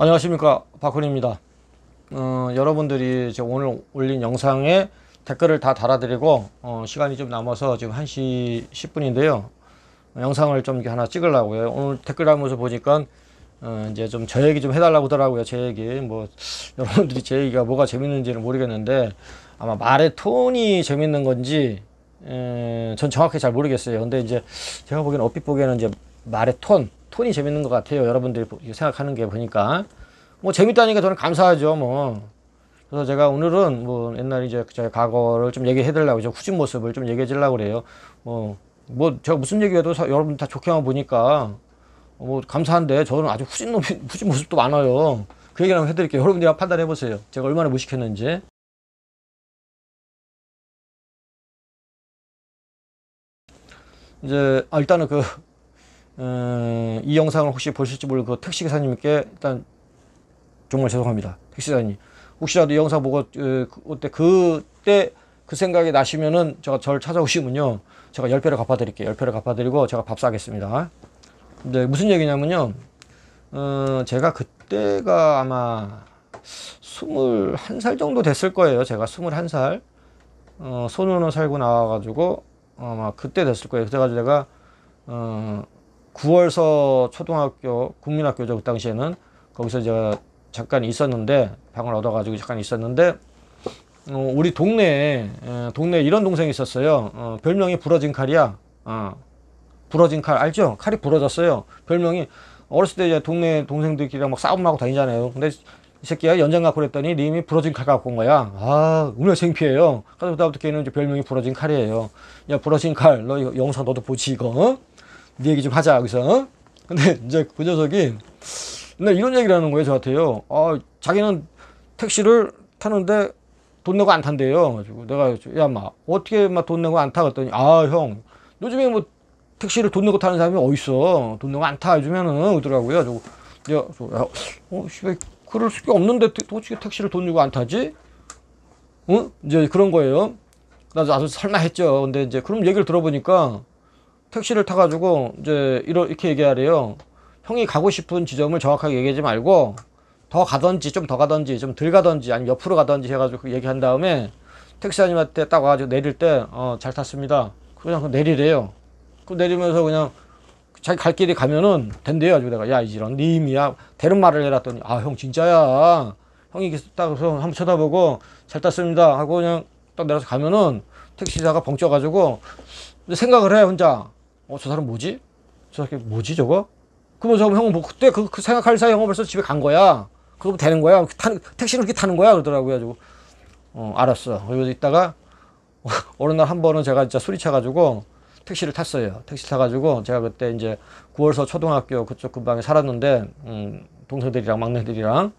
안녕하십니까, 박훈입니다. 여러분들이 제가 오늘 올린 영상에 댓글을 다 달아드리고 시간이 좀 남아서 지금 1시 10분인데요 영상을 좀 하나 찍으려고요. 오늘 댓글 달면서 보니까 이제 좀 저 얘기 좀 해달라고 하더라고요. 제 얘기 뭐 여러분들이 제 얘기가 뭐가 재밌는지는 모르겠는데 아마 말의 톤이 재밌는 건지 전 정확히 잘 모르겠어요. 근데 이제 제가 보기에는 얼핏 보기에는 이제 말의 톤이 재밌는 것 같아요. 여러분들이 생각하는 게 보니까 뭐 재밌다니까 저는 감사하죠. 뭐 그래서 제가 오늘은 뭐 옛날 이제 제 과거를 좀 얘기해 드리려고 후진 모습을 좀 얘기해 주려고 그래요. 뭐 제가 무슨 얘기해도 여러분 다 좋게만 보니까 뭐 감사한데 저는 아주 후진 모습도 많아요. 그 얘기 한번 해드릴게요. 여러분들이 한번 판단해 보세요. 제가 얼마나 무식했는지. 이제 일단은 이 영상을 혹시 보실지 모르는 그 택시기사님께 일단 정말 죄송합니다. 택시기사님 혹시라도 이 영상 보고 그때 그 생각이 나시면은 저를 찾아오시면요 제가 10배를 갚아드릴게요. 10배를 갚아드리고 제가 밥 사겠습니다. 근데 무슨 얘기냐면요 제가 그때가 아마 21살 정도 됐을 거예요. 제가 21살 소년원 살고 나와가지고 아마 그때 됐을 거예요. 그래가지고 제가 9월서 초등학교 국민학교죠. 그 당시에는 거기서 제가 잠깐 있었는데 방을 얻어가지고 잠깐 있었는데 우리 동네에 이런 동생이 있었어요. 별명이 부러진 칼이야. 부러진 칼 알죠? 칼이 부러졌어요. 별명이 어렸을 때 이제 동네 동생들끼리랑 막 싸움 나고 다니잖아요. 근데 이 새끼가 연장 갖고 그랬더니 님이 부러진 칼 갖고 온 거야. 얼마나 창피해요. 그래서 그다음부터 걔는 이제 별명이 부러진 칼이에요. 야 부러진 칼, 너 이거 영상 너도 보지 이거? 네 얘기 좀 하자 여기서. 근데 이제 그 녀석이 맨날 이런 얘기를 하는 거예요 저한테요. 자기는 택시를 타는데 돈 내고 안 탄대요. 가지고 내가 야 마 어떻게 막 돈 내고 안 타? 그랬더니 형 요즘에 뭐 택시를 돈 내고 타는 사람이 어딨어? 돈 내고 안 타 요즘에는 그러더라고요. 씨발 그럴 수가 없는데 어떻게 택시를 돈 내고 안 타지? 이제 그런 거예요. 나도 아주 설마 했죠. 근데 이제 그럼 얘기를 들어보니까 택시를 타가지고 이제 이렇게 얘기하래요. 형이 가고 싶은 지점을 정확하게 얘기하지 말고 더 가던지 좀 더 가던지 좀 덜 가던지 아니면 옆으로 가던지 해가지고 얘기한 다음에 택시사님한테 딱 와가지고 내릴 때 잘 탔습니다. 그냥 내리래요. 그 내리면서 그냥 자기 갈 길이 가면은 된대요. 가지고 내가 야 이런 님이야 대른 말을 해놨더니 형 진짜야. 형이 딱 한번 쳐다보고 잘 탔습니다 하고 그냥 딱 내려서 가면은 택시사가 벙쪄가지고 생각을 해 혼자. 저 사람 뭐지? 저 사람 뭐지 저거? 그러면서 형은 뭐 그때 그 생각할 사이 형은 벌써 집에 간 거야. 그러면 되는 거야. 택시를 그렇게 타는 거야 그러더라고요. 가지고 알았어. 그리고 있다가 어느 날 한 번은 제가 진짜 소리쳐가지고 택시를 탔어요. 택시 타가지고 제가 그때 이제 9월서 초등학교 그쪽 근방에 살았는데 동생들이랑 막내들이랑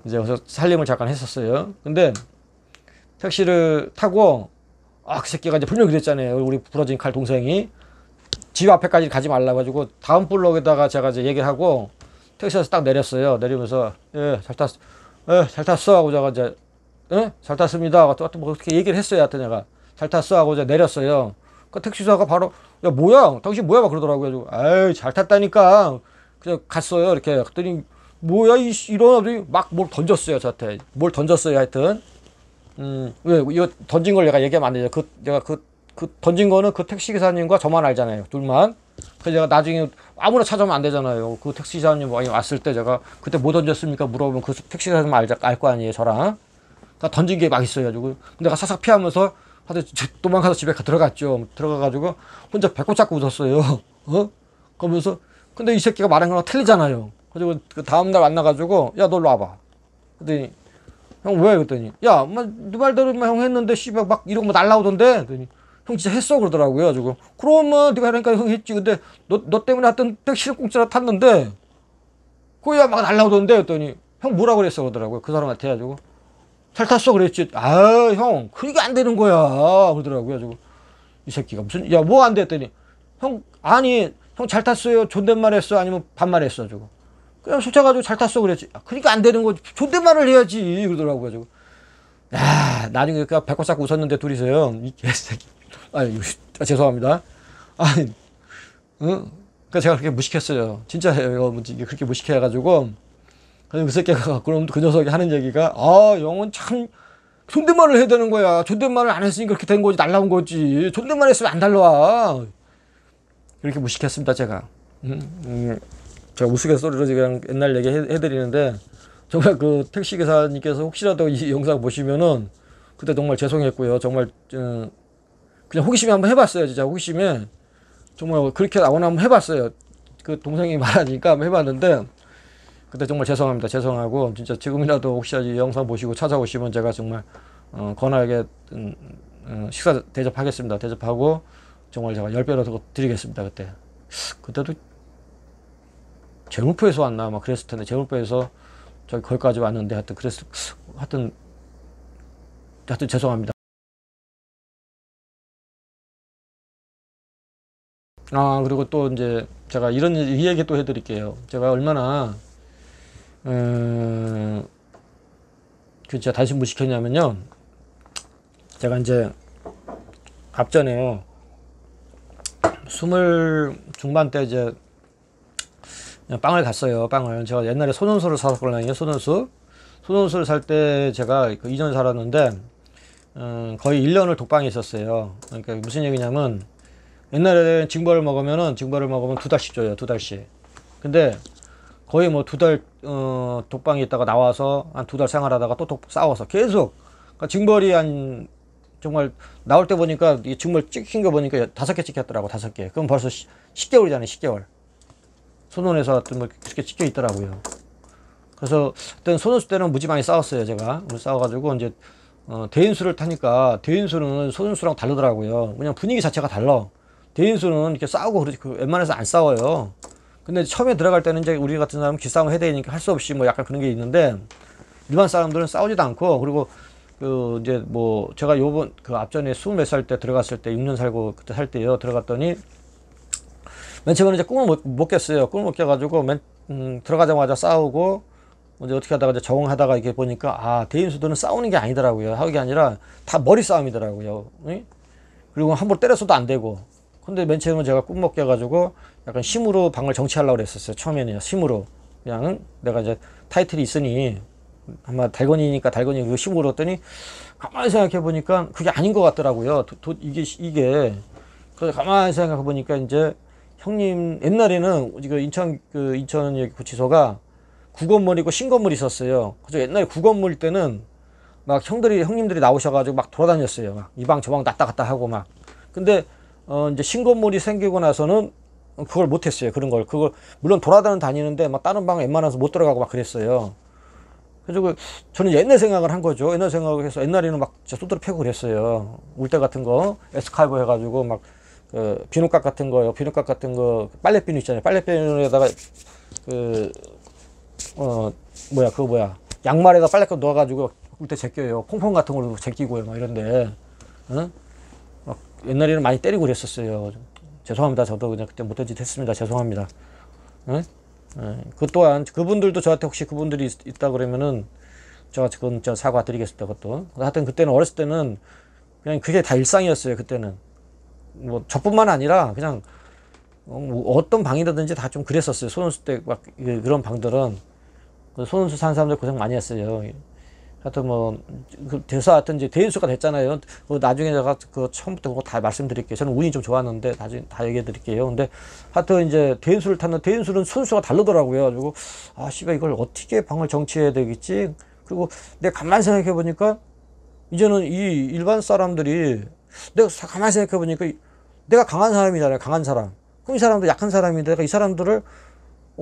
이제 여기서 살림을 잠깐 했었어요. 근데 택시를 타고 그 새끼가 이제 분명히 그랬잖아요. 우리 부러진 칼 동생이 집 앞에까지 가지 말라 가지고 다음 블록에다가 제가 이제 얘기하고 택시에서 딱 내렸어요. 내리면서 잘 탔어 하고 제가 이제 잘 탔습니다. 또 뭐 어떻게 얘기를 했어요. 하여튼 내가 잘 탔어 하고 이제 내렸어요. 그 택시사가 바로 야 뭐야 당신 뭐야 막 그러더라고요. 잘 탔다니까. 그래서 갔어요. 이렇게 그랬더니 뭐야 이런 막 뭘 던졌어요. 저한테 뭘 던졌어요. 하여튼 왜 이거 던진 걸 내가 얘기하면 안 되죠. 내가 던진 거는 그 택시기사님과 저만 알잖아요. 둘만. 그래서 제가 나중에 아무나 찾아오면 안 되잖아요. 그 택시기사님 왔을 때 제가 그때 뭐 던졌습니까? 물어보면 그 택시기사님 알 거 아니에요. 저랑. 그러니까 던진 게 막 있어요. 가지고 내가 사삭 피하면서 도망가서 집에 들어갔죠. 들어가가지고 혼자 배꼽 잡고 웃었어요. 그러면서 근데 이 새끼가 말한 거랑 틀리잖아요. 그리고 그 다음날 만나가지고 야 너 일로 와봐. 그랬더니 형 왜? 그랬더니 야 네 말대로 형 했는데 씨발 막 이런 거 날라오던데. 그랬더니 형 진짜 했어 그러더라고요. 가지고 그러면 네가 하니까 형 했지. 근데 너 때문에 하여튼 택시를 공짜로 탔는데 그야 막 날라오던데. 그랬더니 형 뭐라 그랬어 그러더라고요. 그 사람한테. 가지고 잘 탔어 그랬지. 형 그러니까 안 되는 거야 그러더라고요. 가지고 이 새끼가 무슨 야 뭐 안 돼 했더니 형 아니 형 잘 탔어요 존댓말 했어 아니면 반말 했어. 가지고 그냥 쫓아가지고 잘 탔어 그랬지. 그러니까 안 되는 거지. 존댓말을 해야지 그러더라고요. 가지고 나중에 그 배꼽 잡고 웃었는데 둘이서요. 이 개새끼. 죄송합니다. 그러니까 제가 그렇게 무식했어요. 진짜예요. 그렇게 무식해가지고 그래서 그 새끼가 그럼 그 녀석이 하는 얘기가 아 영은 참 존댓말을 해야 되는 거야. 존댓말을 안 했으니까 그렇게 된 거지. 날라온 거지. 존댓말 했으면 안 날라와. 이렇게 무식했습니다 제가. 제가 우스갯소리로 그냥 옛날 얘기 해드리는데 정말 그 택시기사님께서 혹시라도 이 영상 보시면은 그때 정말 죄송했고요. 정말 그냥 호기심에 한번 해봤어요. 진짜 호기심에 정말 그렇게 나오나 한번 해봤어요. 그 동생이 말하니까 한번 해봤는데 그때 정말 죄송합니다. 죄송하고 진짜 지금이라도 혹시 이 영상 보시고 찾아오시면 제가 정말 권하게 식사 대접하겠습니다. 대접하고 정말 제가 10배로 더 드리겠습니다. 그때도 재물포에서 왔나 막 그랬을 텐데 재물포에서 저기 거기까지 왔는데 하여튼 죄송합니다. 아 그리고 또 이제 제가 이 얘기 또 해드릴게요. 제가 얼마나 진짜 단신 무식했냐면요. 제가 이제 앞전에요. 20 중반 때 이제 빵을 갔어요. 빵을 제가 옛날에 손원수를 사왔거든요. 손원수를 살 때 제가 그 2년 살았는데 거의 1년을 독방에 있었어요. 그러니까 무슨 얘기냐면 옛날에 징벌을 먹으면 2달씩 줘요. 2달씩. 근데 거의 뭐 2달 독방에 있다가 나와서 한 2달 생활하다가 또 싸워서 계속 그러니까 징벌이 한 정말 나올 때 보니까 이 징벌 찍힌 거 보니까 5개 찍혔더라고. 5개. 그럼 벌써 10개월이잖아요. 10개월. 손원에서 하여튼 뭐 그렇게 찍혀 있더라고요. 그래서 그때 손원수 때는 무지 많이 싸웠어요. 제가 싸워가지고 이제 대인수를 타니까 대인수는 손원수랑 다르더라고요. 그냥 분위기 자체가 달라. 대인수는 이렇게 싸우고 그러지 웬만해서 안 싸워요. 근데 처음에 들어갈 때는 이제 우리 같은 사람은 기싸움을 해야 되니까 할 수 없이 뭐 약간 그런 게 있는데 일반 사람들은 싸우지도 않고 그리고 그 이제 뭐 제가 요번 그 앞전에 20몇 살 때 들어갔을 때 6년 살고 그때 살 때요 들어갔더니 맨 처음에는 이제 꿈을 못 깼어요. 꿈을 못 꿔가지고 들어가자마자 싸우고 이제 어떻게 하다가 이제 적응하다가 이렇게 보니까 아 대인수들은 싸우는 게 아니더라고요. 하는 게 아니라 다 머리 싸움이더라고요. 응? 그리고 함부로 때려서도 안 되고. 근데 맨 처음에 제가 꿈 못 꿔가지고 약간 힘으로 방을 정치하려고 그랬었어요. 처음에는요. 힘으로 그냥 내가 이제 타이틀이 있으니 아마 달건이니까 달건이 그 힘으로 했더니 가만히 생각해 보니까 그게 아닌 것 같더라고요. 이게 그래서 가만히 생각해 보니까 이제 형님 옛날에는 인천 여기 구치소가 구건물이고 신건물이 있었어요. 그래서 옛날에 구건물 때는 막 형님들이 나오셔가지고 막 돌아다녔어요. 막 이 방 저 방 왔다 갔다 하고 막. 근데 이제 신건물이 생기고 나서는 그걸 못했어요. 그걸 물론 다니는데 막 다른 방 웬만해서 못 들어가고 막 그랬어요. 그래서 저는 옛날 생각을 한 거죠. 옛날 생각을 해서 옛날에는 막 진짜 두드러 패고 그랬어요. 울대 같은 거 에스카이버 해가지고 막 비누깍 같은 거요. 비누깍 같은 거 빨래비누 있잖아요. 빨래비누에다가 양말에다 빨래값 넣어가지고 울때 제껴요. 퐁퐁 같은 걸로 제끼고요. 막 이런데 막 옛날에는 많이 때리고 그랬었어요. 죄송합니다. 저도 그냥 그때 못된 짓 했습니다. 죄송합니다. 그 또한 그분들도 저한테 혹시 그분들이 있다 그러면은 제가 그건 사과 드리겠습니다. 그것도. 하여튼 그때는 어렸을 때는 그냥 그게 다 일상이었어요. 그때는 뭐 저뿐만 아니라 그냥 뭐 어떤 방이라든지 다 좀 그랬었어요. 손원수 때 막 그런 방들은 손원수 사는 사람들 고생 많이 했어요. 하여튼 하여튼 이제 대인수가 됐잖아요. 나중에 제가 처음부터 그거 다 말씀드릴게요. 저는 운이 좀 좋았는데 나중에 다 얘기해 드릴게요. 근데 하여튼 이제 대인수를 탔는데 대인수는 손수가 다르더라고요. 그리고 씨발 이걸 어떻게 방을 정치해야 되겠지? 그리고 내가 가만히 생각해 보니까 이제는 이 일반 사람들이 내가 가만히 생각해 보니까 내가 강한 사람이잖아요. 강한 사람. 그럼 이 사람도 약한 사람인데 내가 이 사람들을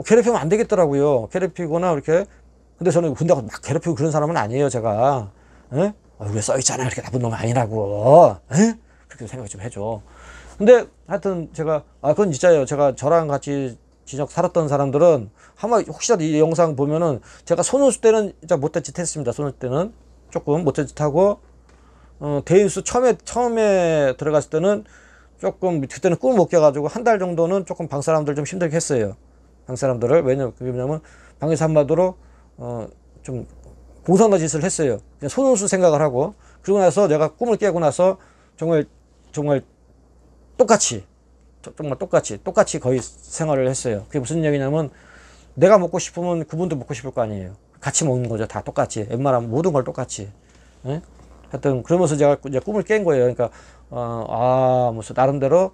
괴롭히면 안 되겠더라고요. 괴롭히거나 이렇게. 근데 저는 군대 가서 막 괴롭히고 그런 사람은 아니에요, 제가. 에? 얼굴에 써있잖아. 이렇게 나쁜 놈 아니라고. 에? 그렇게 생각 좀 해줘. 근데 하여튼 제가, 그건 진짜예요. 저랑 같이 지적 살았던 사람들은 아마 혹시라도 이 영상 보면은 제가 손원수 때는 진짜 못된 짓 했습니다. 손원수 때는 조금 못된 짓 하고, 대인수 처음에 들어갔을 때는 조금, 그때는 꿈을 못 껴가지고 한 달 정도는 조금 방 사람들 좀 힘들게 했어요. 방 사람들을. 왜냐면 방에서 한마디로 좀 공상과 짓을 했어요. 그냥 손원수 생각을 하고. 그러고 나서 내가 꿈을 깨고 나서 정말 똑같이 거의 생활을 했어요. 그게 무슨 얘기냐면 내가 먹고 싶으면 그분도 먹고 싶을 거 아니에요. 같이 먹는 거죠. 다 똑같이. 웬만하면 모든 걸 똑같이. 예? 하여튼 그러면서 제가 이제 꿈을 깬 거예요. 그러니까 무슨 나름대로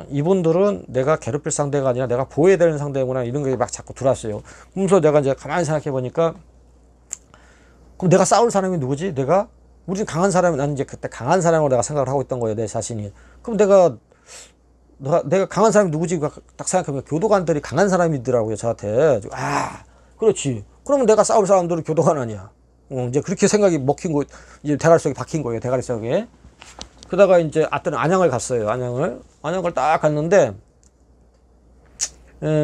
이분들은 내가 괴롭힐 상대가 아니라 내가 보호해야 되는 상대구나, 이런 게 막 자꾸 들어왔어요. 그러면서 내가 이제 가만히 생각해 보니까, 그럼 내가 싸울 사람이 누구지? 우리는 강한 사람이, 나는 이제 그때 강한 사람으로 내가 생각을 하고 있던 거예요, 내 자신이. 그럼 내가 강한 사람이 누구지? 딱 생각해보면 교도관들이 강한 사람이더라고요, 저한테. 그렇지. 그러면 내가 싸울 사람들은 교도관 아니야. 이제 그렇게 생각이 먹힌 거, 이제 대가리 속에 박힌 거예요, 대가리 속에. 그러다가 이제 안양을 갔어요. 안양을 딱 갔는데,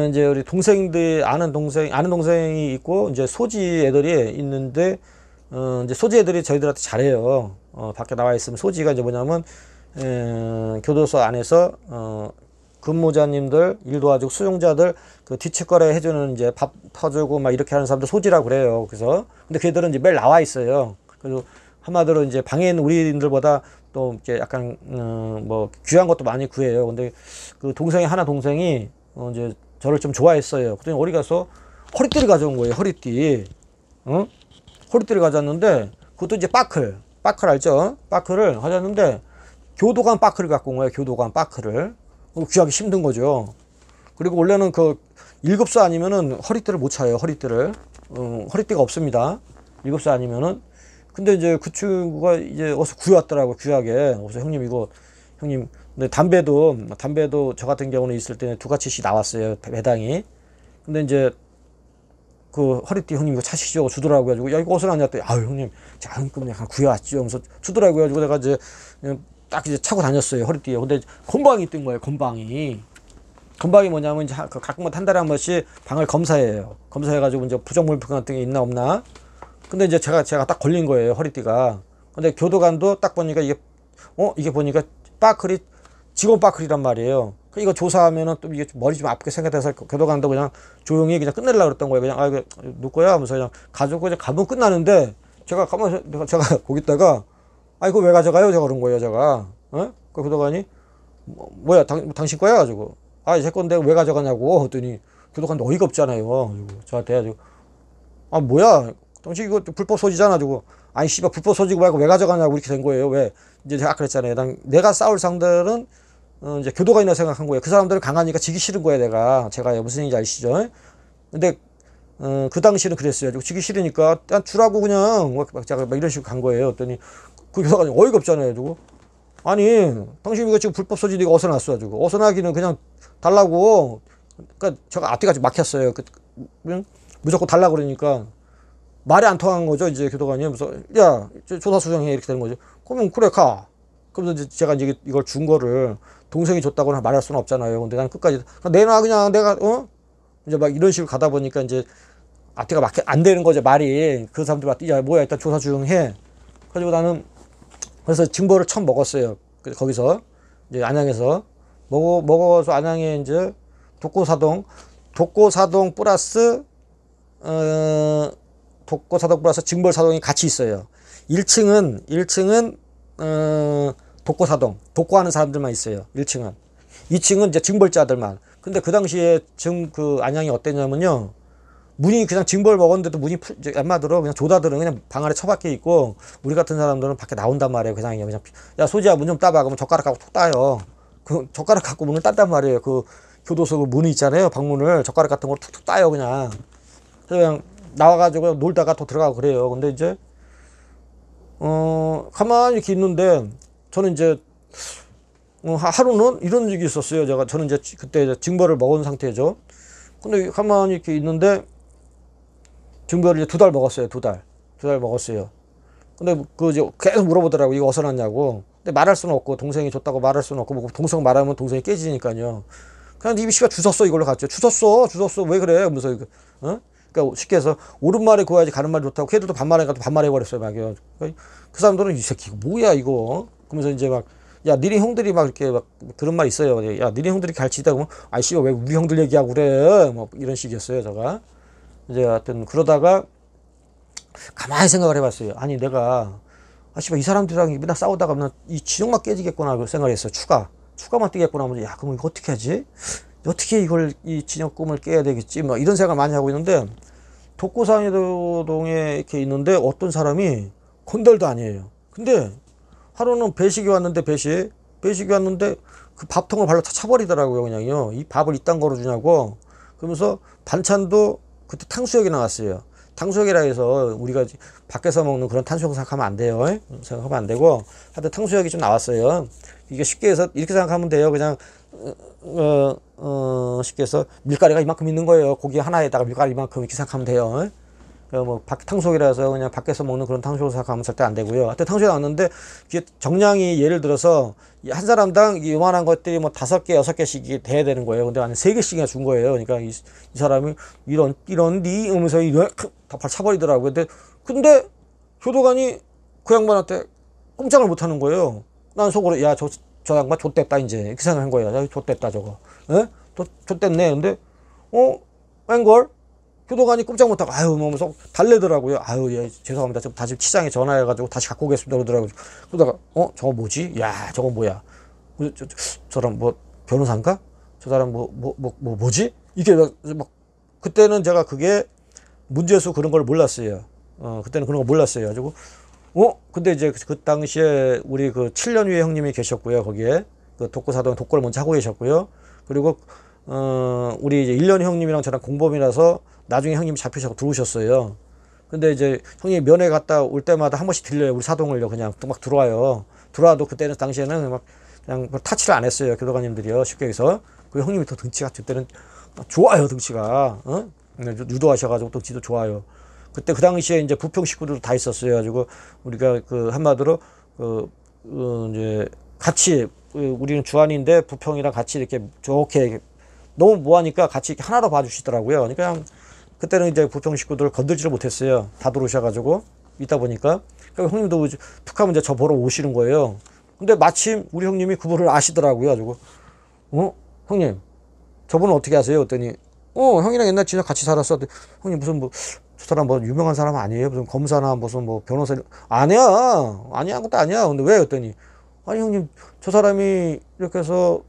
이제 우리 동생들, 아는 동생이 있고, 이제 소지 애들이 있는데, 이제 소지 애들이 저희들한테 잘해요. 밖에 나와 있으면 소지가 이제 뭐냐면, 교도소 안에서, 근무자님들, 일 도와주고 수용자들, 그 뒤치거래 해주는 이제 밥 퍼주고 막 이렇게 하는 사람들 소지라고 그래요. 그래서, 근데 걔들은 이제 매일 나와 있어요. 그래서 한마디로 이제 방에 있는 우리들보다 또 이렇게 약간, 뭐, 귀한 것도 많이 구해요. 근데 그 동생이, 이제 저를 좀 좋아했어요. 그랬더니 어디 가서 허리띠를 가져온 거예요. 허리띠. 허리띠를 가져왔는데, 그것도 이제 빠클 알죠? 빠클을 가져왔는데, 교도관 빠클을 갖고 온 거예요. 교도관 빠클을. 귀하기 힘든 거죠. 그리고 원래는 그 1급수 아니면은 허리띠를 못 차요. 허리띠가 없습니다. 1급수 아니면은. 근데 이제 그 친구가 이제 어디서 구해왔더라고, 귀하게. 그래서 형님, 근데 담배도 저 같은 경우는 있을 때는 2가치씩 나왔어요, 배당이. 근데 이제 그 허리띠 형님 이거 차시죠 주더라고. 가지고 야, 이거 어디서 났냐 했더니, 형님 제가 형님 약간 구해왔죠. 그래서 주더라고. 가지고 내가 이제 딱 이제 차고 다녔어요, 허리띠에. 근데 건방이 뜬 거예요, 건방이 뭐냐면 이제 가끔은 한 달에 한 번씩 방을 검사해요. 검사해가지고 이제 부정물품 같은 게 있나 없나. 근데 이제 제가 딱 걸린 거예요, 허리띠가. 근데 교도관도 딱 보니까 이게 보니까 빠클이 직원 빠클이란 말이에요. 이거 조사하면은 또 이게 머리 좀 아프게 생각해서 교도관도 그냥 조용히 그냥 끝내려고 그랬던 거예요. 그냥 이거 누구 거야 하면서 그냥 가지고 그냥 가면 끝나는데, 제가 거기다가 이거 왜 가져가요? 제가 그런 거예요, 제가. 그 교도관이 뭐야, 당신 거야? 가지고 제 건데 왜 가져가냐고 했더니, 교도관도 어이가 없잖아요. 그리고 저한테 가지고 뭐야, 당신 이거 불법 소지잖아. 가지고 씨발 불법 소지고 말고 왜 가져가냐고 이렇게 된 거예요. 왜? 이제 제가 그랬잖아요. 내가 싸울 상대는 이제 교도관이라고 생각한 거예요. 그 사람들은 강하니까 지기 싫은 거예요, 제가 무슨 얘기인지 아시죠? 근데 그 당시에는 그랬어요. 지기 싫으니까 주라고 그냥 막 이런 식으로 간 거예요. 했더니 그 교도관이 어이가 없잖아요. 가지고 당신 이거 지금 불법 소지, 이거 어디서 났어? 가지고 어디서 나기는 그냥 달라고. 그러니까 제가 앞뒤가 좀 막혔어요. 무조건 달라고 그러니까 말이 안 통한 거죠. 이제 교도관이. 그래서 야, 조사 수정해, 이렇게 되는 거죠. 그러면 그래, 가. 그러면서 제가 이제 이걸 준 거를 동생이 줬다고 말할 수는 없잖아요. 근데 난 끝까지 내놔, 그냥 내가 이제 막 이런 식으로 가다 보니까 이제 앞뒤가 안 되는 거죠, 말이. 그 사람들한테 야, 뭐야, 일단 조사 수정해. 그래가지고 나는 그래서 징벌을 처음 먹었어요. 거기서 이제 안양에서 먹어서 안양에 이제 독고사동 플러스 독고사동 플러스 징벌사동이 같이 있어요. 1층은 독고사동, 독고하는 사람들만 있어요. 1층은. 2층은 이제 징벌자들만. 근데 그 당시에 그 안양이 어땠냐면요, 문이 그냥 징벌 먹었는데도 문이 웬만하더러 그냥 조다들은 그냥 방 안에 처박혀 있고, 우리 같은 사람들은 밖에 나온단 말이에요. 그냥 야, 소지야, 문 좀 따봐. 그러면 젓가락 갖고 톡 따요. 그 젓가락 갖고 문을 딴단 말이에요. 그 교도소 그 문이 있잖아요, 방문을 젓가락 같은 걸 툭툭 따요, 그냥. 그래서 그냥 나와가지고 놀다가 또 들어가고 그래요. 근데 이제 가만히 이렇게 있는데, 저는 이제 하루는 이런 적이 있었어요. 저는 이제 그때 징벌을 먹은 상태죠. 근데 가만히 이렇게 있는데, 징벌을 이제 2달 먹었어요. 2달 먹었어요. 근데 이제 계속 물어보더라고, 이거 어디서 났냐고. 근데 말할 수는 없고, 동생이 줬다고 말할 수는 없고, 뭐 동생 말하면 동생이 깨지니까요. 그냥 이 씨가 주웠어, 이걸로 갔죠. 주웠어, 왜 그래? 하면서 그러니까 쉽게 해서 옳은 말에 구워야지 가는 말이 좋다고, 걔들도 반말해가지고 반말해버렸어요, 막요. 그 사람들은 이 새끼 이거 뭐야 이거. 그러면서 이제 막, 야, 니네 형들이 막 이렇게 막 그런 말 있어요. 야, 니네 형들이 가르치다 보면 씨발 왜 우리 형들 얘기하고 그래? 뭐 이런 식이었어요, 제가. 이제 하여튼 그러다가 가만히 생각을 해봤어요. 아니 내가 씨발 이 사람들이랑 맨날 싸우다가 이 지정막 깨지겠구나 그 생각을 했어요. 추가만 뛰겠구나 하면서, 야, 그럼 이거 어떻게 하지? 어떻게 이걸 이 진역 꿈을 깨야 되겠지 뭐 이런 생각을 많이 하고 있는데 독고상해동에 이렇게 있는데 어떤 사람이 건달도 아니에요. 근데 하루는 배식이 왔는데 배식이 왔는데 그 밥통을 발로 다 차버리더라고요. 그냥요. 이 밥을 이딴 거로 주냐고. 그러면서 반찬도 그때 탕수육이 나왔어요. 탕수육이라 해서 우리가 밖에서 먹는 그런 탕수육 생각하면 안 돼요. 생각하면 안 되고 하여튼 탕수육이 좀 나왔어요. 이게 쉽게 해서 이렇게 생각하면 돼요. 그냥 쉽게 해서 밀가루가 이만큼 있는 거예요. 고기 하나에다가 밀가루 이만큼 이렇게 생각하면 돼요. 뭐 탕수육이라서 그냥 밖에서 먹는 그런 탕수육 생각하면 절대 안 되고요. 하여튼 탕수육이 나왔는데 이게 정량이 예를 들어서 한 사람당 요만한 것들이 뭐 5개, 6개씩 돼야 되는 거예요. 근데 한 3개씩이나 준 거예요. 그러니까 이 사람이 이런 니 하면서 이런 다발 차버리더라고요. 근데 교도관이 그 양반한테 꼼짝을 못 하는 거예요. 난 속으로 야, 저 양반 좆됐다 이제 이렇게 생각한 거예요. 야, 좆됐다 저거. 에? 좆됐네. 근데 웬걸? 교도관이 꼼짝 못하고 아유 뭐 달래더라고요. 아유 예 죄송합니다. 좀 다시 시장에 전화해가지고 다시 갖고 오겠습니다 그러더라고요. 그러다가 저거 뭐지? 야 저거 뭐야? 저 사람 뭐 변호사인가? 저 사람 뭐지? 이게 막 그때는 제가 그게 문제수 그런 걸 몰랐어요. 그때는 그런 거 몰랐어요. 가지고 근데 이제 그 당시에 우리 그 7년 위에 형님이 계셨고요. 거기에 그 독고사동 독고를 먼저 하고 계셨고요. 그리고 우리 이제 1년 형님이랑 저랑 공범이라서 나중에 형님이 잡히셔서 들어오셨어요. 근데 이제 형님이 면회 갔다 올 때마다 한 번씩 들려요. 우리 사동을요. 그냥 막 들어와요. 들어와도 그때는 당시에는 막 그냥 타치를 안 했어요. 교도관님들이요. 쉽게 해서. 그 형님이 더 등치가 그때는 좋아요. 등치가. 유도하셔가지고 등치도 좋아요. 그때 그 당시에 이제 부평 식구들도 다 있었어요. 가지고 우리가 그 한마디로 이제 같이 우리는 주안인데 부평이랑 같이 이렇게 좋게 너무 뭐하니까 같이 이렇게 하나로 봐주시더라고요. 그냥 그때는 이제 부평 식구들 건들지를 못했어요. 다 들어오셔가지고 있다 보니까 그러니까 형님도 툭하면 이제 저 보러 오시는 거예요. 근데 마침 우리 형님이 그분을 아시더라고요. 가지고 형님 저분은 어떻게 아세요? 그랬더니 형이랑 옛날 진짜 같이 살았어. 형님 무슨 뭐 저 사람 뭐 유명한 사람 아니에요? 무슨 검사나 무슨 뭐 변호사 아니야 아무것도 아니야. 근데 왜? 그랬더니 아니 형님 저 사람이 이렇게 해서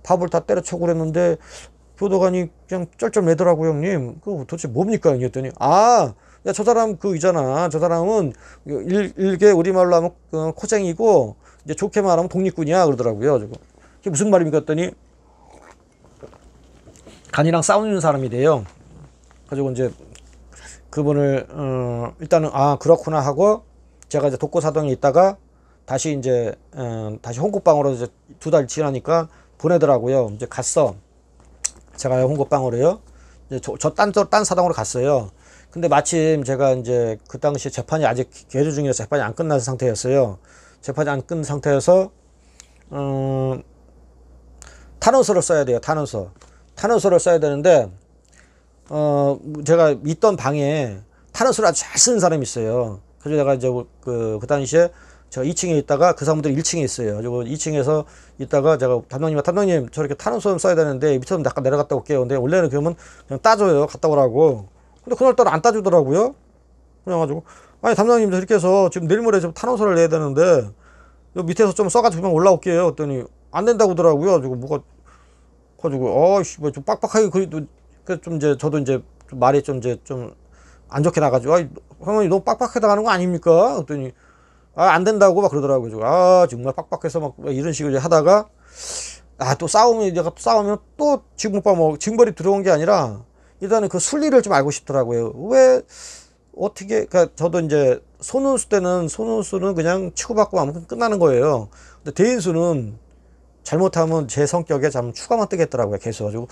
밥을 다 때려쳐 그랬는데 교도관이 그냥 쩔쩔 매더라고요 형님. 그거 도대체 뭡니까? 했더니 야 저 사람 있잖아. 저 사람은 일개 우리말로 하면 코쟁이고 이제 좋게 말하면 독립군이야 그러더라고요. 그게 무슨 말입니까? 했더니 간이랑 싸우는 사람이래요. 가지고 이제 그분을 일단은 그렇구나 하고 제가 이제 독고사동에 있다가 다시 이제 다시 홍국방으로 이제 2달 지나니까 보내더라고요. 이제 갔어. 제가 홍국방으로요. 이제 딴 사동으로 갔어요. 근데 마침 제가 이제 그 당시에 재판이 아직 계류 중이라서 재판이 안 끝난 상태였어요. 재판이 안 끝난 상태여서 탄원서를 써야 돼요. 탄원서를 써야 되는데 제가 있던 방에 탄원서를 아주 잘 쓰는 사람이 있어요. 그래서 제가 이제 그 당시에 제가 2층에 있다가 그 사람들이 1층에 있어요. 그리고 2층에서 있다가 제가 담당님 저렇게 탄원서 써야 되는데 밑으로 잠깐 내려갔다 올게요. 근데 원래는 그러면 그냥 따줘요. 갔다 오라고. 근데 그날따라 안 따주더라고요. 그래가지고 아니 담당님 저렇게 해서 지금 내일 모레 좀 탄원서를 내야 되는데 여기 밑에서 좀 써가지고 올라올게요. 그랬더니 안 된다고 하더라고요. 가지고 좀 빡빡하게 그래도 좀 이제 저도 이제 좀 말이 좀 이제 좀 안 좋게 나가지고 형님 너무 빡빡하게 나가는 거 아닙니까? 그랬더니 안 된다고 막 그러더라고요. 정말 빡빡해서 막 이런 식으로 하다가 또 싸우면 또 징벌이 들어온 게 아니라 일단은 그 순리를 좀 알고 싶더라고요. 왜 어떻게 그러니까 저도 이제 손운수 때는 손운수는 그냥 치고받고 하면 끝나는 거예요. 근데 대인수는 잘못하면 제 성격에 참 추가만 뜨겠더라고요. 계속 가지고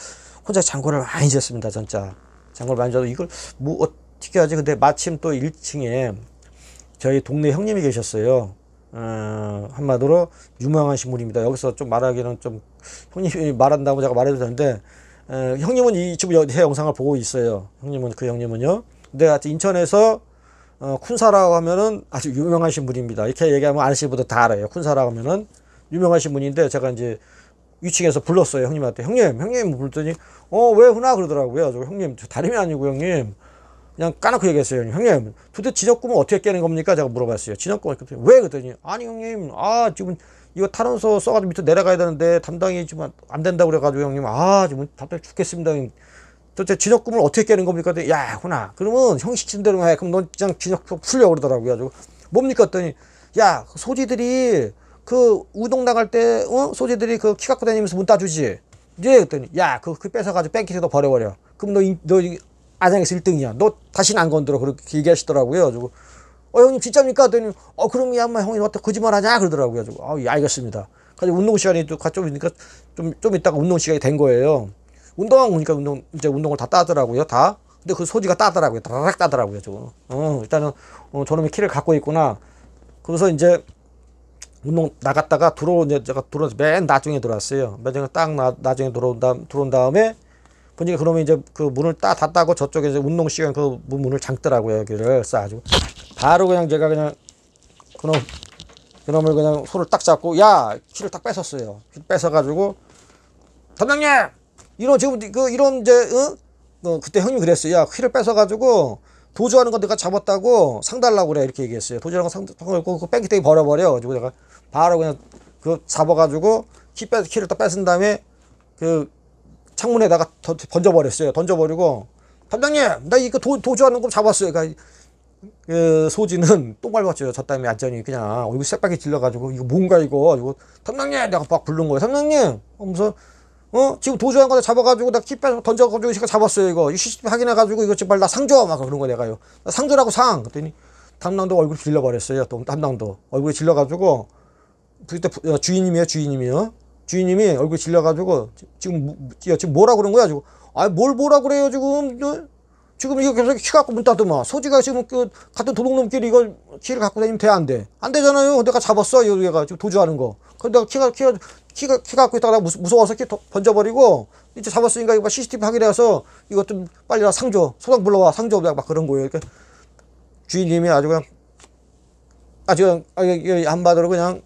혼자 장고를 많이 졌습니다. 진짜 장고를 많이 져도 이걸 뭐 어떻게 하지? 근데 마침 또 1층에 저희 동네 형님이 계셨어요. 한마디로 유명하신 분입니다. 여기서 좀 말하기는 좀 형님이 말한다고 제가 말해도 되는데 형님은 이 유튜브 영상을 보고 있어요. 그 형님은요. 근데 하여튼 인천에서 쿤사라고 하면은 아주 유명하신 분입니다. 이렇게 얘기하면 아시는 분들 다 알아요. 쿤사라고 하면은 유명하신 분인데 제가 이제 위층에서 불렀어요. 형님한테. 형님 부르더니 왜 훈아 그러더라고요. 형님 저 다름이 아니고 형님 그냥 까놓고 얘기했어요. 형님 도대체 진역꿈은 어떻게 깨는 겁니까? 제가 물어봤어요. 진역꿈 왜? 그랬더니 아니 형님 지금 이거 탄원서 써가지고 밑으로 내려가야 되는데 담당이 지금 안 된다고 그래가지고 형님, 지금 답답해 죽겠습니다. 형님. 도대체 진역금을 어떻게 깨는 겁니까? 야, 훈아, 그러면 형 시키는 대로 해. 그럼 넌 그냥 진역 풀려 그러더라고요. 가지고 뭡니까? 했더니, 야, 소지들이 그 우동 나갈 때, 소지들이 그 키 갖고 다니면서 문 따주지. 이제 그랬더니, 야, 그 뺏어가지고 뱅키에다 버려버려. 그럼 너 안양에서 1등이야. 너 다시는 안 건드려. 그렇게 얘기하시더라고요. 가지고, 형님 진짜입니까? 했더니, 그럼 야, 형님 어떻게 거짓말 하냐? 그러더라고요. 가지고, 예, 알겠습니다. 가지고 운동 시간이 또 좀 있으니까 좀 있다가 운동 시간이 된 거예요. 운동하고 오니까 이제 운동을 다 따더라고요. 다. 근데 그 소지가 따더라고요. 다닥 따더라고요. 저거. 일단은, 저놈의 키를 갖고 있구나. 그래서 이제 운동 나갔다가 제가 들어와서 맨 나중에 들어왔어요. 나중에 나중에 들어온 다음에, 보니까 그러면 이제 그 문을 닫다고 저쪽에 이제 운동 시간 그 문을 잠더라고요. 여기를 싸가지고. 바로 그냥 제가 그냥, 그놈을 그냥 손을 딱 잡고, 야! 키를 딱 뺏었어요. 키를 뺏어가지고, 담당님! 지금 그때 형님이 그랬어요. 야, 키를 뺏어가지고, 도주하는 거 내가 잡았다고 상달라고 그래. 이렇게 얘기했어요. 도주하는 거 상달하고, 그 뺑기대기 버려버려. 가지고 내가 바로 그냥 잡아가지고, 키를 딱 뺏은 다음에, 창문에다가 던져버렸어요. 던져버리고, 담당님! 나 이거 도주하는 거 잡았어요. 그러니까 소지는 똥 밟았죠. 저 땀에 완전히 그냥 얼굴 새빨개 질러가지고, 이거 뭔가 이거. 이거 담당님! 내가 막 부른 거예요. 담당님! 하면서, 지금 도주한 거 잡아가지고, 나 키 빼서 던져가지고, 이거 잡았어요, 이거. 이 CCTV 확인해가지고, 이거 지금 나 상 줘! 막 그런 거 내가요. 나 상 주라고 상! 그랬더니, 담당도 얼굴 질러버렸어요. 또, 담당도. 얼굴에 질러가지고, 그때 주인님이요. 주인님이 얼굴 질러가지고, 지금 뭐라 그런 거야, 지금. 뭘 뭐라 그래요, 지금. 지금 이거 계속 키 갖고 문 닫으면, 소지가 지금 같은 도둑놈끼리 이걸 키를 갖고 다니면 돼, 안 돼? 안 되잖아요. 내가 잡았어, 얘가 지금 도주하는 거. 근데 내가 키 갖고 있다가 무서워서 키 던져버리고, 이제 잡았으니까 이거 CCTV 확인해서 이거 좀 빨리 상조, 소방 불러와, 상조, 막 그런 거예요. 그러니까 주인님이 아주 한마디로 그냥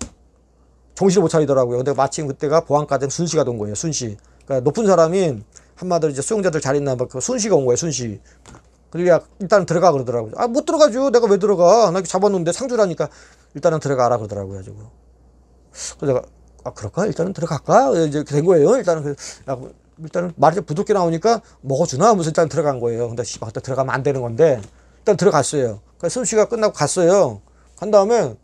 정신을 못 차리더라고요. 근데 마침 그때가 보안과장 순시가 온 거예요, 순시. 그러니까 높은 사람이 한마디로 이제 수용자들 잘 있나 봐. 그 순시가 온 거예요, 순시. 그러니까 일단 들어가 그러더라고요. 못 들어가죠. 내가 왜 들어가? 나 잡아놓는데 상주라니까 일단은 들어가라 그러더라고요, 지금. 그래서 내가 그럴까? 일단은 들어갈까? 이제 된 거예요. 일단은 말이 좀 부드럽게 나오니까 먹어주나? 하면서 일단 들어간 거예요. 근데 씨발 그때 들어가면 안 되는 건데 일단 들어갔어요. 그래서 순시가 끝나고 갔어요. 간 다음에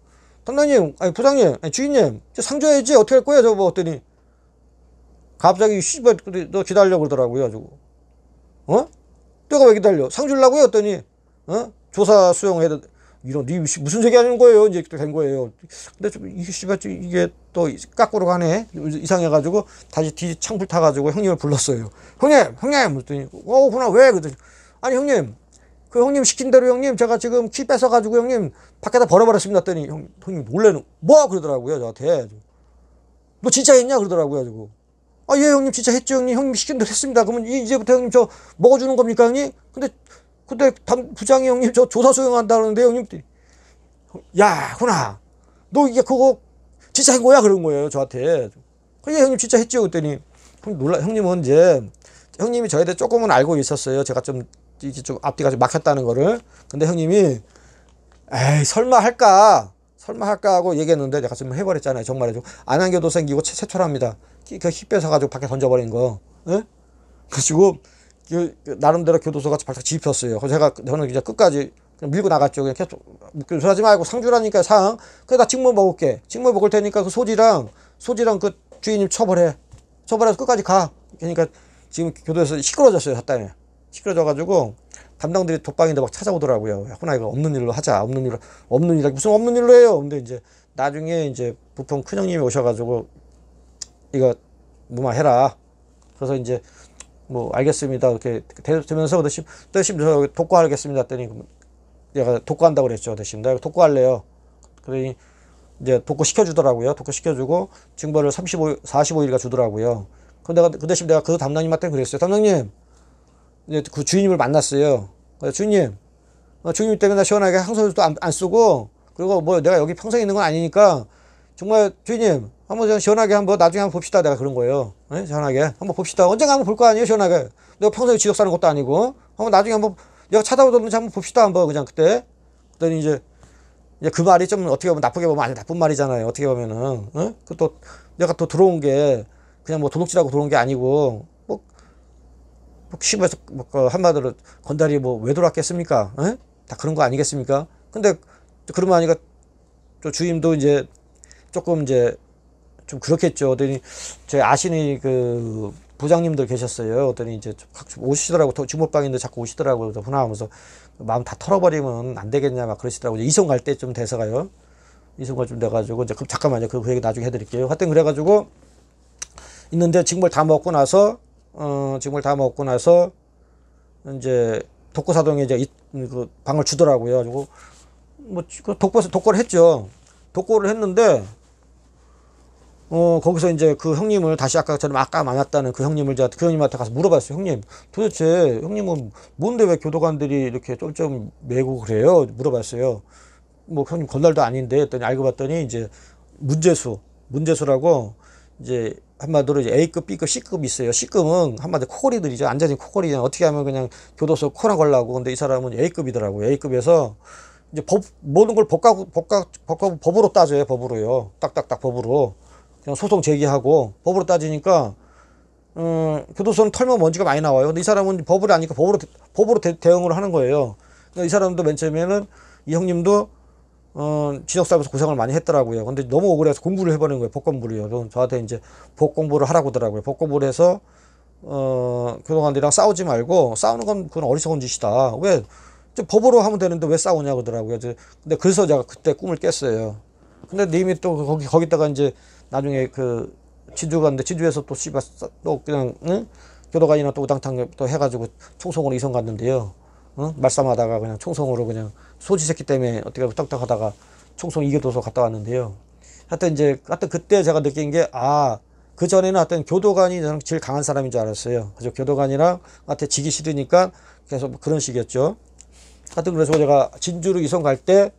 담당님, 부장님, 주인님, 상 줘야지. 어떻게 할 거야? 저거 했더니 갑자기 씨발 너 기다려 그러더라고요. 저거. 내가 왜 기다려? 상 주려고요? 했더니 조사 수용해야 돼. 이런 무슨 소리 하는 거예요? 이제 된 거예요. 근데 좀 이게 또 까꾸로 가네. 이상해가지고 다시 뒤 창불 타가지고 형님을 불렀어요. 형님 그랬더니 그나 왜? 그랬더니 아니 형님, 그 형님 시킨 대로 형님 제가 지금 키 뺏어가지고 형님 밖에다 버려버렸습니다. 했더니 형님 놀래는 뭐? 그러더라고요. 저한테. 너 진짜 했냐? 그러더라고요. 저거. 예, 형님, 진짜 했죠, 형님. 형님 시킨 대로 했습니다. 그러면 이제부터 형님 저 먹어주는 겁니까, 형님? 근데 부장이 형님 저 조사 수용한다는데, 형님. 야, 훈아, 너 이게 그거 진짜 한 거야? 그런 거예요, 저한테. 예, 형님 진짜 했죠. 그랬더니, 형님은 이제, 형님이 저에 대해 조금은 알고 있었어요. 제가 이게 좀 앞뒤가 좀 막혔다는 거를. 근데 형님이, 에이, 설마 할까 하고 얘기했는데 내가 지금 해버렸잖아요. 정말로 안한교도 생기고 최초랍니다. 키 뺏어가지고 밖에 던져버린 거. 예? 그래가지고 나름대로 교도소가 발탁 집혔어요. 그래서 저는 이제 끝까지 그냥 밀고 나갔죠. 그냥 계속 하지 말고 상주라니까 상. 그래 나 직무 먹을게. 직무 먹을 테니까 그 소지랑 그 주인님 처벌해서 끝까지 가. 그러니까 지금 교도소에서 시끄러졌어요. 샀다니. 시끄러져가지고 담당들이 독방인데 막 찾아오더라고요. 훈아 이거 없는 일로 하자. 없는 일로 무슨 없는 일로 해요. 근데 이제 나중에 이제 부평 큰형님이 오셔가지고 이거 뭐마 해라. 그래서 이제 뭐 알겠습니다. 이렇게 되면서 대신 저 독고하겠습니다. 했더니 내가 독고한다고 그랬죠. 대신 내가 독고할래요. 그러니 이제 독고 시켜주더라고요. 독고 시켜주고 징벌을 45일가 주더라고요. 그 대신 내가 그 담당님한테 그랬어요. 담당님, 이제 그 주인님을 만났어요. 주인님 때문에 나 시원하게 항소유도 안 쓰고, 그리고 뭐 내가 여기 평생 있는 건 아니니까 정말 주인님 한번 시원하게 한번 나중에 한번 봅시다. 내가 그런 거예요. 네? 시원하게 한번 봅시다. 언젠가 한번 볼 거 아니에요. 시원하게. 내가 평소에 지역 사는 것도 아니고 한번 나중에 한번 내가 찾아오던지 한번 봅시다. 한번 그냥 그때. 그랬더니 이제 이제 그 말이 좀 어떻게 보면 나쁘게 보면 아주 나쁜 말이잖아요. 어떻게 보면은. 어? 그또 내가 또 들어온 게 그냥 뭐 도둑질하고 들어온 게 아니고 뭐 시부에서 뭐 한마디로 건달이 뭐 왜 들어왔겠습니까? 어? 다 그런 거 아니겠습니까? 근데 그러면 하니까 또 주임도 이제 조금 이제 좀 그렇겠죠. 어더니 저희 아시는 그 부장님들 계셨어요. 어더니 이제 오시더라고. 주물방인데 자꾸 오시더라고요. 훈화하면서 마음 다 털어버리면 안 되겠냐 막 그러시더라고요. 이송 갈 때 좀 돼서가요. 이송가 좀 돼가지고 이제 잠깐만요. 그 얘기 나중에 해드릴게요. 하여튼 그래가지고 있는데 직물 다 먹고 나서 직물 다 먹고 나서 이제 독고사동에 이제 그 방을 주더라고요. 그리고 뭐 독고를 했죠. 독고를 했는데 거기서 이제 그 형님을 다시 아까 만났다는 그 형님을 제가 그 형님한테 가서 물어봤어요. 형님, 도대체 형님은 뭔데 왜 교도관들이 이렇게 좀 매고 그래요? 물어봤어요. 뭐 형님 건달도 아닌데 했더니 알고 봤더니 이제 문제수라고 이제 한마디로 이제 A급, B급, C급이 있어요. C급은 한마디로 코골이들이죠. 앉아진 코골이 그냥 어떻게 하면 그냥 교도소 코나 걸라고. 근데 이 사람은 A급이더라고요. A급에서 이제 모든 걸 법으로 따져요. 법으로요. 딱딱딱 법으로. 그냥 소송 제기하고 법으로 따지니까 교도소는 털면 먼지가 많이 나와요. 근데 이 사람은 법을 아니까 법으로 대응을 하는 거예요. 그러니까 이 사람도 맨 처음에는 이 형님도 지역사회에서 고생을 많이 했더라고요. 근데 너무 억울해서 공부를 해버린 거예요. 법 공부를요. 저한테 이제 법 공부를 하라고 하더라고요. 법 공부를 해서 교도관들이랑 싸우지 말고 싸우는 건 그건 어리석은 짓이다. 왜 법으로 하면 되는데 왜 싸우냐 그러더라고요. 근데 그래서 제가 그때 꿈을 깼어요. 근데 님이 또 거기다가 이제 나중에 그 지주 갔는데 지주에서 또 씨발 또 그냥 교도관이나 또 우당탕 또 해가지고 총성으로 이송 갔는데요. 말싸움하다가 그냥 총성으로 그냥 소지 새끼 때문에 어떻게 딱딱하다가 총성 이교도소 갔다 왔는데요. 하여튼 그때 제가 느낀 게 그 전에는 하여튼 교도관이 저는 제일 강한 사람인 줄 알았어요. 그래서 교도관이랑 한테 지기 싫으니까 계속 그런 식이었죠. 하여튼 그래서 제가 진주로 이송 갈 때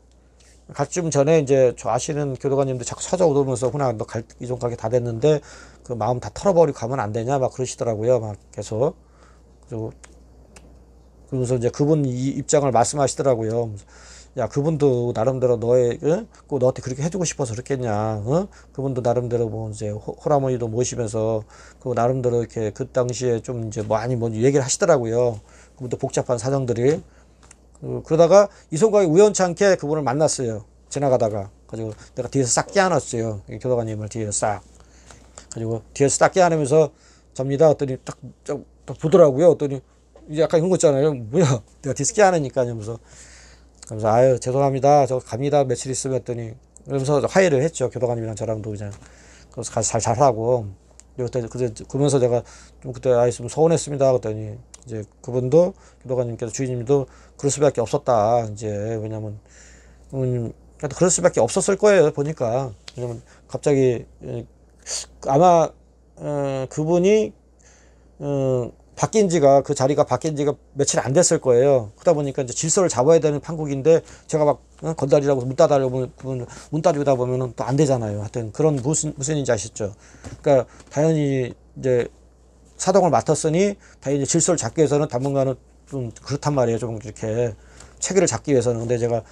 갈쯤 전에 이제 저 아시는 교도관님들 자꾸 찾아오면서 훈아 너 이송 가게 다 됐는데 그 마음 다 털어버리고 가면 안 되냐 막 그러시더라고요. 막 계속. 그러면서 이제 그분 입장을 말씀하시더라고요. 야, 그분도 나름대로 꼭 너한테 그렇게 해주고 싶어서 그랬겠냐. 그분도 나름대로 뭐 이제 호라머니도 모시면서 그 나름대로 이렇게 그 당시에 좀 이제 많이 뭐 얘기를 하시더라고요. 그분도 복잡한 사정들이. 그러다가 이송각이 우연치 않게 그분을 만났어요. 지나가다가. 가지고 내가 뒤에서 싹 껴안았어요. 교도관님을 뒤에서 싹. 가지고 뒤에서 싹 껴안으면서 접니다. 했더니 딱 보더라고요. 했더니 이제 약간 이런 거 있잖아요. 뭐야, 내가 뒤에서 껴안으니까 하면서. 그래서 아유 죄송합니다. 저 갑니다. 며칠 있으면 했더니 그러면서 화해를 했죠. 교도관님이랑 저랑도 그냥. 그래서 가서 잘하고. 그러면서 제가 좀 그때 좀 서운했습니다. 그랬더니 이제 그분도 교도관님께서 주인님도 그럴 수밖에 없었다. 이제 왜냐면 그럴 수밖에 없었을 거예요. 보니까 왜냐면 갑자기 아마 그분이 그 자리가 바뀐 지가 며칠 안 됐을 거예요. 그러다 보니까 이제 질서를 잡아야 되는 판국인데 제가 막 건달이라고 문 따달라고 문 따주다 보면은 또 안 되잖아요. 하여튼 그런 무슨 일인지 아시죠? 그러니까 당연히 이제 사동을 맡았으니 당연히 질서를 잡기 위해서는 당분간은 좀 그렇단 말이에요. 좀 이렇게 체계를 잡기 위해서는. 근데 제가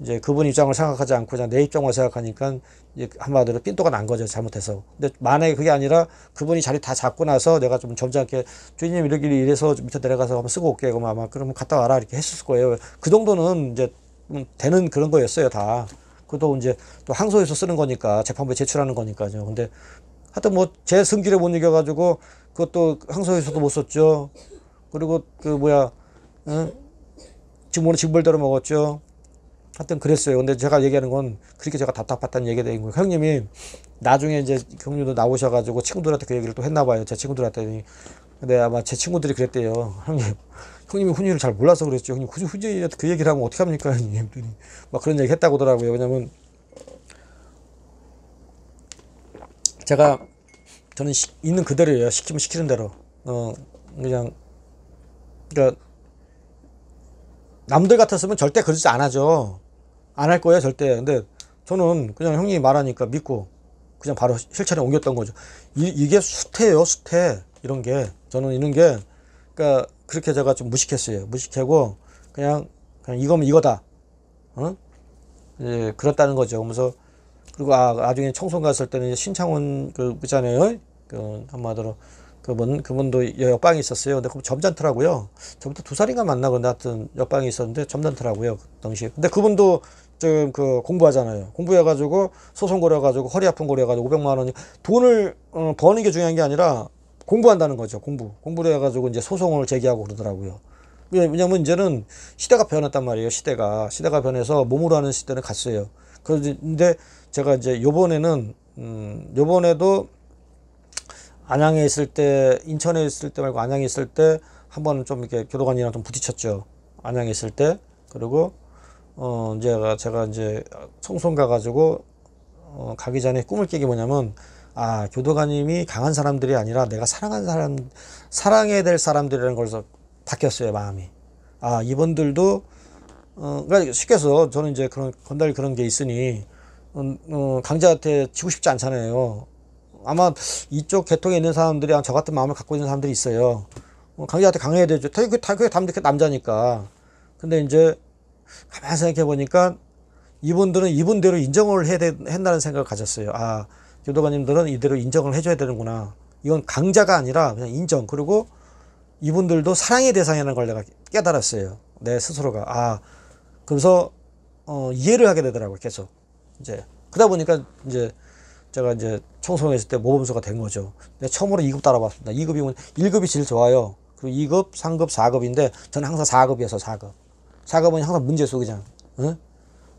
이제 그분 입장을 생각하지 않고 그냥 내 입장만 생각하니까 이제 한마디로 삔또가 난 거죠. 잘못해서. 근데 만약에 그게 아니라 그분이 자리 다 잡고 나서 내가 좀 점잖게 주인님 이래서 밑에 내려가서 한번 쓰고 올게. 그러면 아마 그러면 갔다 와라 이렇게 했을 거예요. 그 정도는 이제 되는 그런 거였어요. 다. 그것도 이제 또 항소해서 쓰는 거니까 재판부에 제출하는 거니까요. 근데 하여튼 뭐 제 승질에 못 이겨가지고 그것도 항소에서도 못 썼죠. 그리고 직무는 징벌대로 먹었죠. 하여튼 그랬어요. 근데 제가 얘기하는 건 그렇게 제가 답답했다는 얘기가 된 거예요. 형님이 나중에 이제 형님도 나오셔가지고 친구들한테 그 얘기를 또 했나 봐요. 제 친구들한테. 근데 아마 제 친구들이 그랬대요. 형님이 훈이를 잘 몰라서 그랬죠. 형님 훈이한테 그 얘기를 하면 어떻게 합니까? 형님. 막 그런 얘기 했다고 하더라고요. 왜냐면 저는 있는 그대로예요. 시키면 시키는 대로. 그러니까 남들 같았으면 절대 그러지 안 하죠. 안 할 거예요, 절대. 근데 저는 그냥 형님이 말하니까 믿고 그냥 바로 실천에 옮겼던 거죠. 이게 수태예요, 수태. 이런 게. 저는 이런 게, 그러니까 그렇게 제가 좀 무식했어요. 무식하고 그냥 이거면 이거다. 이제 그렇다는 거죠. 그러면서 그리고 나중에 청송 갔을 때는 이제 신창훈 그잖아요. 그 한마디로 그분도 옆방에 있었어요. 근데 그분 점잖더라고요. 저부터 2살인가 만나 그런데 하여튼 옆방에 있었는데 점잖더라고요. 그 당시에. 근데 그분도 지금 공부하잖아요. 공부해가지고 소송 걸어가지고 허리 아픈 거래가지고 500만 원이 돈을 버는 게 중요한 게 아니라 공부한다는 거죠. 공부를 해가지고 이제 소송을 제기하고 그러더라고요. 왜냐면 이제는 시대가 변했단 말이에요. 시대가 변해서 몸으로 하는 시대는 갔어요. 그런데 제가 이제 요번에도 안양에 있을 때, 인천에 있을 때 말고 안양에 있을 때 한번 좀 이렇게 교도관이랑 좀 부딪혔죠. 안양에 있을 때. 그리고 제가 이제 청송 가가지고 가기 전에 꿈을 꾼 게 뭐냐면, 교도관님이 강한 사람들이 아니라 내가 사랑해야 될 사람들이라는 걸서 바뀌었어요, 마음이. 이분들도 그러니까 쉽게 해서 저는 이제 건달 그런 게 있으니 강자한테 지고 싶지 않잖아요. 아마 이쪽 계통에 있는 사람들이 저 같은 마음을 갖고 있는 사람들이 있어요. 강자한테 강해야 되죠. 그게 남자니까. 근데 이제 가만히 생각해 보니까 이분들은 이분대로 인정을 한다는 생각을 가졌어요. 교도관님들은 이대로 인정을 해줘야 되는구나. 이건 강자가 아니라 그냥 인정. 그리고 이분들도 사랑의 대상이라는 걸 내가 깨달았어요. 내 스스로가. 그래서 이해를 하게 되더라고요. 계속. 이제 그러다 보니까 이제 제가 이제 청소년했을 때 모범수가 된 거죠. 내가 처음으로 2급 따라봤습니다. 2급이면 1급이 제일 좋아요. 그리고 2급, 3급, 4급인데 저는 항상 4급이어서 4급. 4급은 항상 문제수 그냥. 응?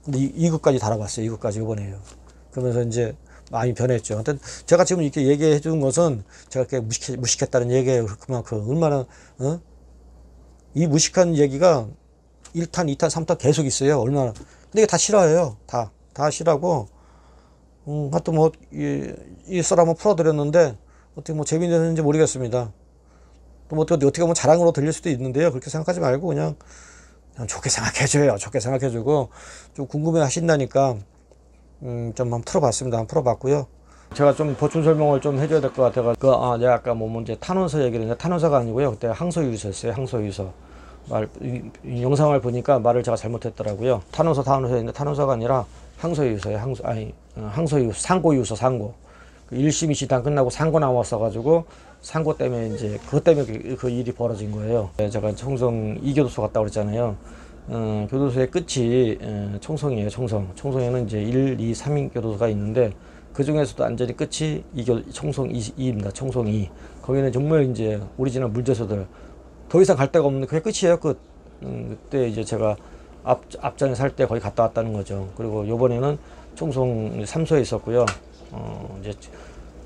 근데 2급까지 달아봤어요. 2급까지 이번에요. 그러면서 이제 마음이 변했죠. 하여튼 제가 지금 이렇게 얘기해 준 것은 제가 이렇게 무식했다는 얘기예요. 그만큼 얼마나 이 무식한 얘기가 1탄, 2탄, 3탄 계속 있어요. 얼마나. 근데 이게 다 싫어해요. 다 싫어하고 하여튼 이 썰 한번 풀어드렸는데 어떻게 재미있는지 모르겠습니다. 또 어떻게 보면 자랑으로 들릴 수도 있는데요. 그렇게 생각하지 말고 그냥 좋게 생각해줘요. 좋게 생각해주고 좀 궁금해 하신다니까 좀 한번 풀어봤습니다. 한번 풀어봤고요. 제가 좀 보충 설명을 좀 해줘야 될 것 같아가 내가 아까 이제 탄원서 얘기를 했는데 탄원서가 아니고요. 그때 항소유서였어요. 항소유서. 영상을 보니까 말을 제가 잘못했더라고요. 탄원서였는데 탄원서가 아니라 항소유서예요. 상고유서. 1심, 2심 다 끝나고 상고 나왔어가지고 상고 때문에 이제 그것 때문에 그 일이 벌어진 거예요. 제가 청송 2교도소 갔다 그랬잖아요. 교도소의 끝이 청송이에요. 청송에는 이제 1, 2, 3인 교도소가 있는데 그 중에서도 완전히 끝이 청송 2입니다. 청송 2. 거기는 정말 이제 오리지널 물제소들 더 이상 갈 데가 없는데 그게 끝이에요. 끝. 그때 이제 제가 앞전에 살 때 거기 갔다 왔다는 거죠. 그리고 요번에는 청송 3소에 있었고요. 이제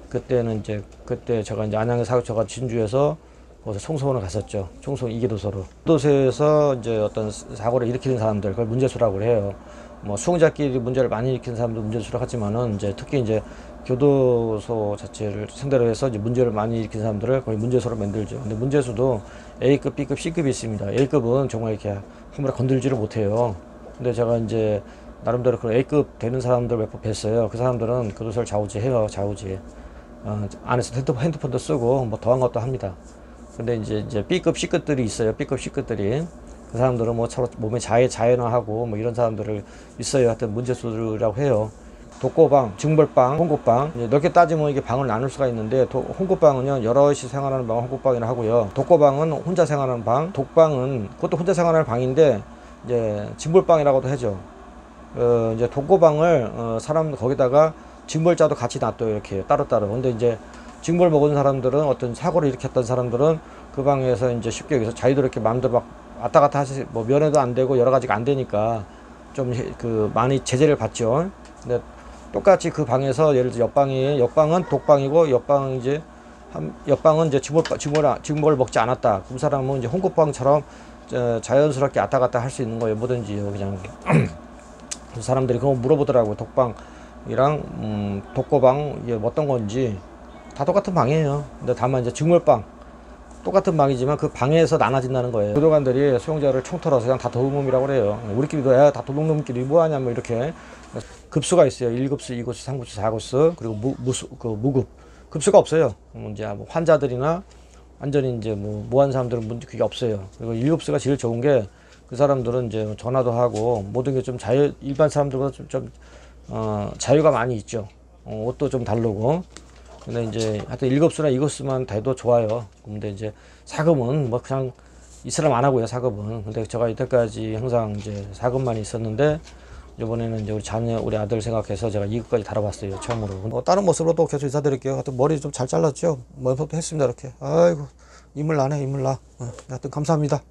그때 제가 이제 안양에 사고쳐가 진주에서 거기서 청송으로 갔었죠. 청송 2교도소로. 교도소에서 이제 어떤 사고를 일으키는 사람들, 그걸 문제수라고 해요. 수용자끼리 문제를 많이 일으키는 사람도 문제수라고 하지만은 이제 특히 이제 교도소 자체를 상대로 해서 이제 문제를 많이 일으키는 사람들을 거의 문제수로 만들죠. 근데 문제수도 A급, B급, C급이 있습니다. A급은 정말 이렇게 함부로 건들지를 못해요. 근데 제가 이제 나름대로 그 A급 되는 사람들 몇 번 뵀어요. 그 사람들은 교도소를 좌우지해요. 좌우지. 안에서 핸드폰도 쓰고 더한 것도 합니다. 근데 이제 B급, C급들이 있어요. B급, C급들이. 그 사람들은 서로 몸에 자해나하고 이런 사람들을 있어요. 하여튼 문제수라고 해요. 독고방, 징벌방, 홍고방. 넓게 따지면 이게 방을 나눌 수가 있는데 홍고방은요 여럿이 생활하는 방을 홍고방이라 하고요. 독고방은 혼자 생활하는 방, 독방은 그것도 혼자 생활하는 방인데 이제 징벌방이라고도 하죠. 이제 독고방을 사람 거기다가 징벌자도 같이 놔둬요. 이렇게 따로따로. 근데 이제 징벌 먹은 사람들은 어떤 사고를 일으켰던 사람들은 그 방에서 이제 쉽게 여기서 자기도 이렇게 마음대로 왔다 갔다 하시 면회도 안 되고 여러 가지가 안 되니까 좀 많이 제재를 받죠. 근데 똑같이 그 방에서 예를 들어 옆방은 독방이고 옆방은 이제 징벌을 먹지 않았다. 그 사람은 이제 홍고방처럼 자연스럽게 왔다 갔다 할 수 있는 거예요. 뭐든지요. 그냥 그 사람들이 그거 물어보더라고요. 독방이랑 독고방 이게 어떤 건지 다 똑같은 방이에요. 근데 다만 이제 징벌방 똑같은 방이지만 그 방에서 나눠진다는 거예요. 교도관들이 수용자를 총털어서 그냥 다 도둑놈이라고 그래요. 우리끼리도 다 도둑놈끼리 뭐하냐 이렇게 급수가 있어요. 1급수, 2급수, 3급수, 4급수 그리고 무급 급수가 없어요. 이제 환자들이나 완전히 이제 무한 사람들은 그게 없어요. 그리고 1급수가 제일 좋은 게 그 사람들은 이제 전화도 하고 모든 게 좀 일반 사람들보다 자유가 많이 있죠. 옷도 좀 다르고. 근데 이제 하여튼 일급수나 이급수만 돼도 좋아요. 근데 이제 사금은 뭐 그냥 이 사람 안 하고요, 사금은. 근데 제가 이때까지 항상 이제 사금만 있었는데 이번에는 이제 우리 아들 생각해서 제가 2급까지 달아봤어요, 처음으로. 다른 모습으로도 계속 인사드릴게요. 하여튼 머리 좀 잘 잘랐죠? 뭐 했습니다, 이렇게. 아이고, 인물 나네, 인물 나. 하여튼 감사합니다.